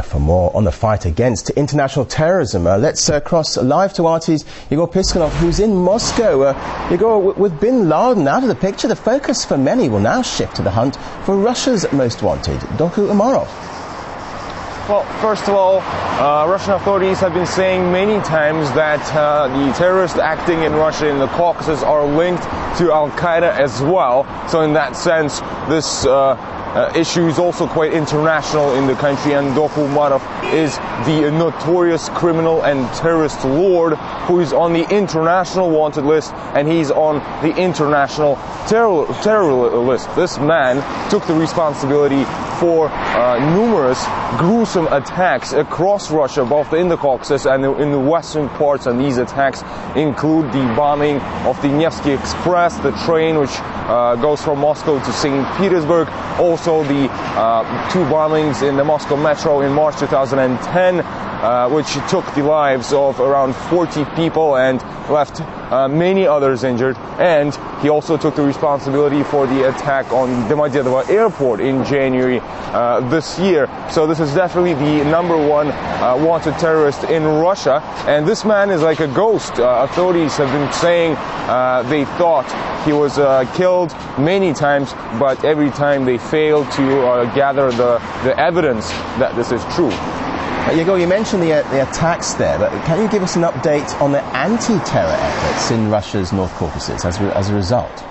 For more on the fight against international terrorism, let's cross live to RT's Igor Piskunov, who's in Moscow. Igor, with bin Laden out of the picture, the focus for many will now shift to the hunt for Russia's most wanted, Doku Umarov. Well, first of all, Russian authorities have been saying many times that the terrorists acting in Russia in the Caucasus are linked to Al-Qaeda as well. So in that sense, this issue is also quite international in the country, and Doku Umarov is the notorious criminal and terrorist lord who is on the international wanted list, and he's on the international terror list. This man took the responsibility for numerous gruesome attacks across Russia, both in the Caucasus and in the western parts, and these attacks include the bombing of the Nevsky Express, the train which goes from Moscow to St. Petersburg, also the two bombings in the Moscow metro in March 2010, which took the lives of around 40 people and left many others injured. And he also took the responsibility for the attack on Domodedovo airport in January this year. So this is definitely the #1 wanted terrorist in Russia. And this man is like a ghost. Authorities have been saying they thought he was killed many times, but every time they failed to gather the evidence that this is true. Igor, you mentioned the attacks there, but can you give us an update on the anti-terror efforts in Russia's North Caucasus as a result?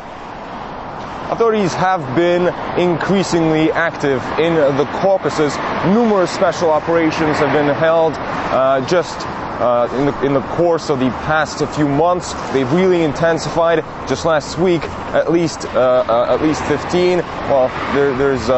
Authorities have been increasingly active in the Caucasus. Numerous special operations have been held in the course of the past few months. They've really intensified. Just last week, at least 15. Well, there's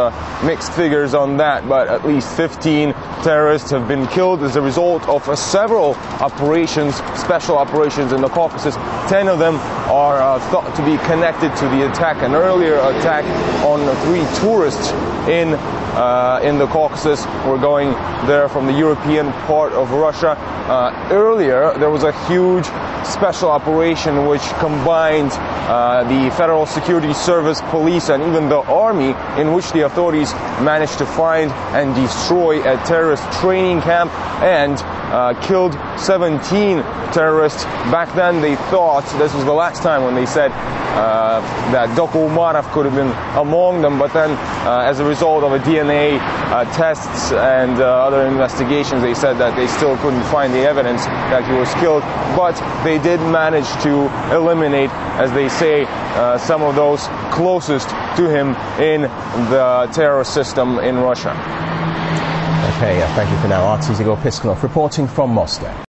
mixed figures on that, but at least 15 terrorists have been killed as a result of several operations, special operations in the Caucasus. 10 of them are thought to be connected to the attack, an earlier attack on 3 tourists in the Caucasus. We're going there from the European part of Russia. Earlier, there was a huge special operation which combined the Federal Security Service, police, and even the army, in which the authorities managed to find and destroy a terrorist training camp and killed 17 terrorists. Back then, they thought, this was the last time when they said that Doku Umarov could have been among them, but then as a result of a DNA tests and other investigations, they said that they still couldn't find the evidence that he was killed, but they did manage to eliminate, as they say, some of those closest to him in the terror system in Russia. Okay, thank you for now. RT's Igor Piskunov reporting from Moscow.